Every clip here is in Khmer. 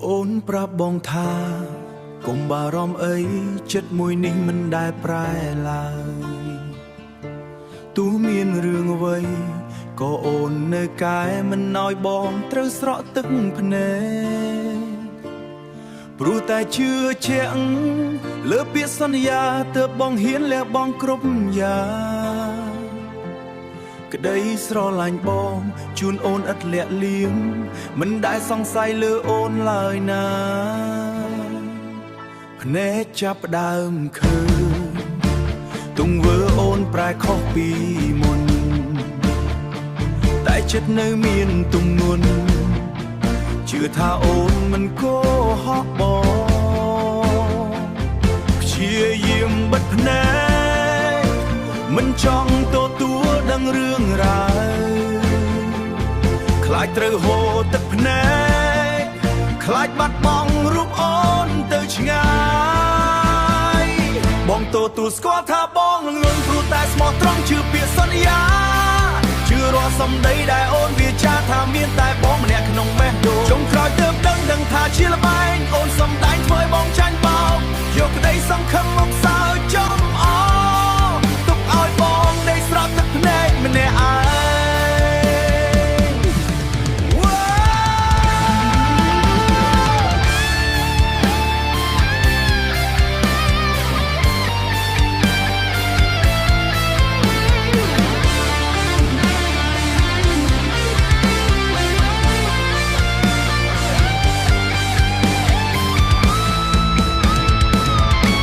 អូនប្រាប់បងថាកុំបារម្ភអីចិត្តមួយនេះមិនដែលប្រែឡើយទោះមានរឿងអ្វីក៏អូននៅកែមិនឲ្យបងត្រូវស្រក់ទឹកភ្នែកព្រោះតែជឿជាក់លើពាក្យសន្យាទើបបងហ៊ានលះបង់គ្រប់យ៉ាងក្តីស្រឡាញ់បងជូនអូនឥតលាក់លៀមមិនដែលសង្ស័យលើអូនឡើយណាភ្នែកចាប់ផ្ដើមឃើញទង្វើអូនប្រែខុសពីមុនតែចិត្តនៅមានទម្ងន់ជឿថាអូនមិនកុហកបងព្យាយាមបិទភ្នែកមិនចង់ទទួលដឹងរឿងរ៉ាវខ្លាចត្រូវហូរទឹកភ្នែកខ្លាចបាត់បង់រូបអូនទៅឆ្ងាយបងទទួលស្គាល់ថាបងលន់ព្រោះតែស្មោះត្រង់ជឿពាក្យសន្យាជឿរាល់សម្ដីដែលអូនវាចាថាមានតែបងម្នាក់ក្នុងបេះដូងចុងក្រោយទើបដឹងថាជាល្បែងអូនសំដែងធ្វើឲ្យបងចាញ់បោកយកក្តីសង្ឃឹមមកសើចចំអទុកឲ្យបងដេកស្រក់ទឹកភ្នែកម្នាក់ឯង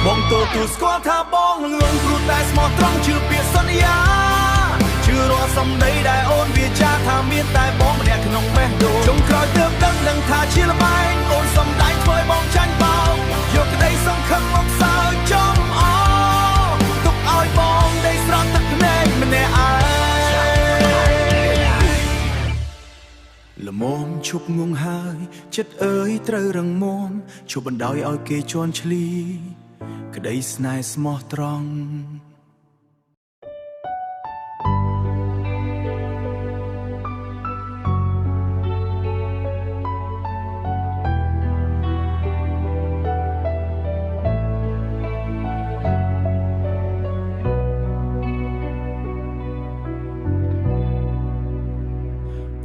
បងទទួលស្គាល់ថាបងលន់ព្រោះតែស្មោះត្រង់ជឿពាក្យសន្យាជឿរាល់សម្ដីដែលអូនវាចាថាមានតែបងម្នាក់ក្នុងបេះដូងចុងក្រោយទើបដឹងថាជាល្បែងអូនសំដែងធ្វើឲ្យបងចាញ់បោកយកក្តីសង្ឃឹមមកសើចចំអទុកឲ្យបងដេកស្រក់ទឹកភ្នែកម្នាក់ឯងល្មមឈប់ងងហើយចិត្តអើយត្រូវរឹងមាំឈប់បណ្ដោយឲ្យគេជន់ឈ្លីក្តីស្នេហ៍ស្មោះត្រង់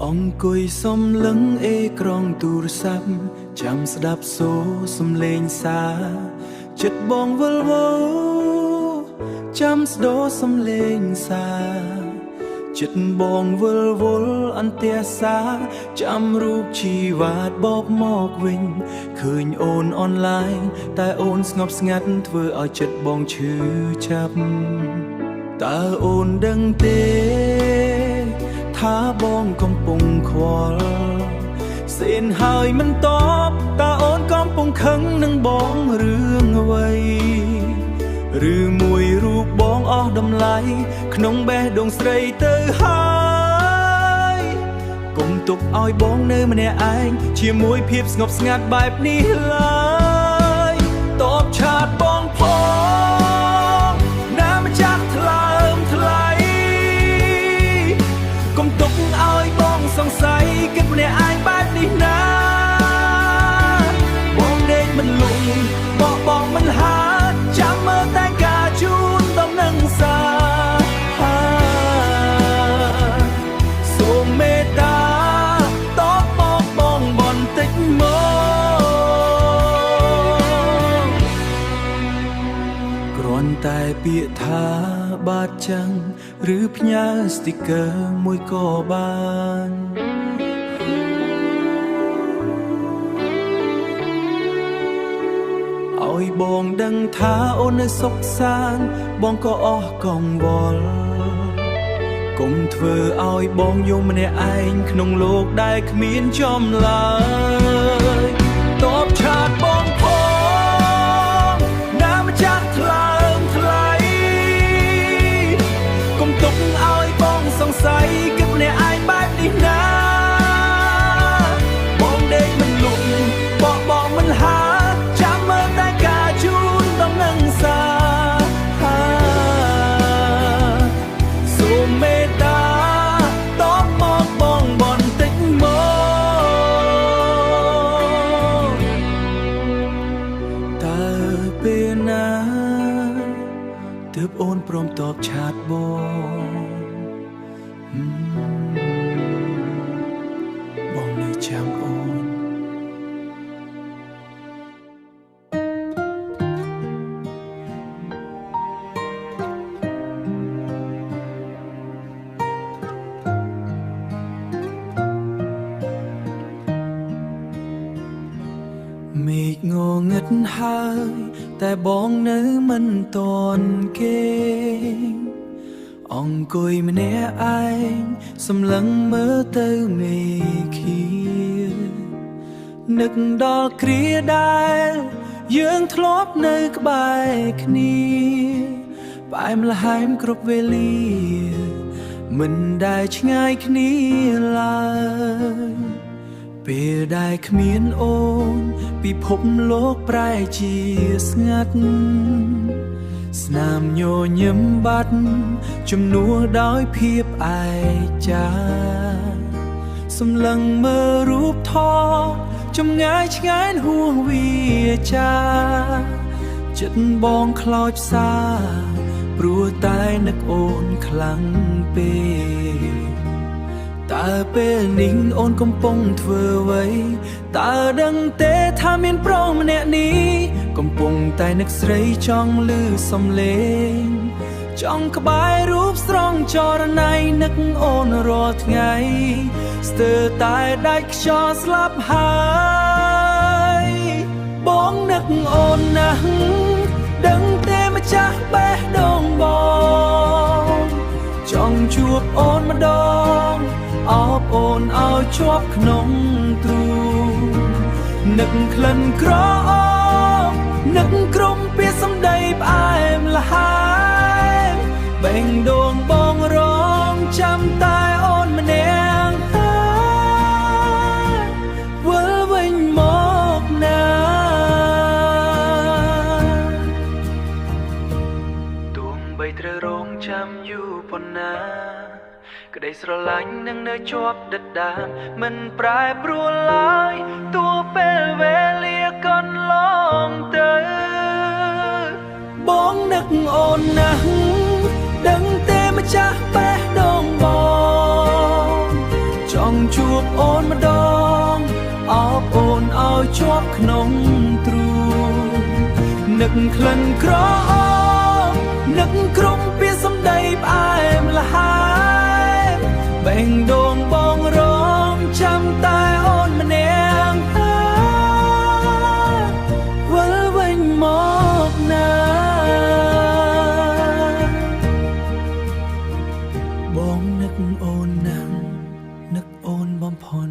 អង្គុយសំលឹងអេក្រង់ទូរស័ព្ទចាំស្ដាប់សូរសំឡេងសារចិត្តបងវិលវល់ចាំស្ដោសំឡេងសារចិត្តបងវិលវល់អន្ទះសារចាំរូបជីវ៉ាតបបមកវិញឃើញអូនអនឡាញតែអូនស្ងប់ស្ងាត់ធ្វើឲ្យចិត្តបងឈឺចាប់តើអូនដឹងទេថាបងកំពុងខ្វល់សេនហើយមិនតបតើអូនកំពុងខឹងនឹងបងរឿងអ្វីឬមួយរូបបងអស់តម្លៃក្នុងបេះដូងស្រីទៅហើយកុំទុកឲ្យបងនៅម្នាក់ឯងជាមួយភាពស្ងប់ស្ងាត់បែបនេះឡើយតបឆាតបងផងណាម្ចាស់ថ្លើមថ្លៃកុំទុកឲ្យបងសង្ស័យគិតម្នាក់ឯងបែបនេះណាបងដេកមិនលងបងមិនហាចាំមើលតែការជូនដំណឹងសារសូមមេត្តាតបបងបន្តិចមកគ្រាន់តែពាក្យថាបាទចឹងឬផ្ញើស្ទីគ័រមួយក៏បានឲ្យបងដឹងថាអូននៅសុខសាន្តបងក៏អស់កង្វល់កុំធ្វើឲ្យបងយំម្នាក់ឯងក្នុងโลกដែលគ្មានចម្លើយតបឆាតបងផងណាម្ចាស់ថ្លើមថ្លៃកុំទុកឲ្យបងសង្ស័យគិតម្នាក់ឯងបែបនេះណាបងដេកមិនលំបងមិនហាចាំមើលតែការជូនដំណឹងសារសូមមេត្តាតបមកបងបន្តិចមក ព្រមតបឆាតបងនៅចាំអូនមេឃងងឹតហើយតែបងនៅមិនតន់គេអង្គុយម្នាក់ឯងសម្លឹងមើលទៅមេឃានឹកដល់គ្រាដែលយើងធ្លាប់នៅក្បែរគ្នាផ្អែមល្ហែមគ្រប់វេលាមិនដែលឆ្ងាយគ្នាឡើយពេលដែលគ្មានអូនពិភពលោកប្រែជាស្ងាត់ស្នាមញញឹមបាត់ជំនួសដោយភាពឯចាសម្លឹងមើលរូបថតចម្ងាយឆ្ងាយហួសវាចាចិត្តបងខ្លោចផ្សាព្រោះតែនឹកអូនខ្លាំងពេកតើពេលនេះអូនកំពុងធ្វើអ្វីតើដឹងទេថាមានប្រុសម្នាក់នេះកំពុងតែនឹកស្រីចង់ឮសំឡេងចង់ក្បែររូបស្រងចរណៃនឹកអូនរាល់ថ្ងៃស្ទើរតែដាច់ខ្យល់ស្លាប់ហើយបងនឹកអូនណាស់ដឹងទេម្ចាស់បេះដូងបងចង់ជួបអូនម្ដងអបអូនឲ្យជាប់ក្នុងទ្រូងនឹកក្លិនក្រអូបនឹកក្រុមពាក្យសម្ដីផ្អែមល្ហែមបេះដូងបងរងចាំតែអូនម្នាក់ហើយវិលវិញមកណាទោះបីត្រូវរងចាំយូរប៉ុណ្ណាក្តីស្រឡាញ់នឹងនៅជាប់ដិតដាមមិនប្រែប្រួលឡើយទោះពេលវេលាកន្លងទៅបងនឹកអូនណាស់ដឹងទេម្ចាស់បេះដូងបងចង់ជួបអូនម្ដងអបអូនឲ្យជាប់ក្នុងទ្រូងនឹកក្លិនក្រអូបនឹកក្រុមពាក្យសម្ដីផ្អែមល្ហែមបេះដូងបងរងចាំតែអូនម្នាក់ហើយវិលវិញមកណាបងនឹកអូនណាស់នឹកអូនបំផុត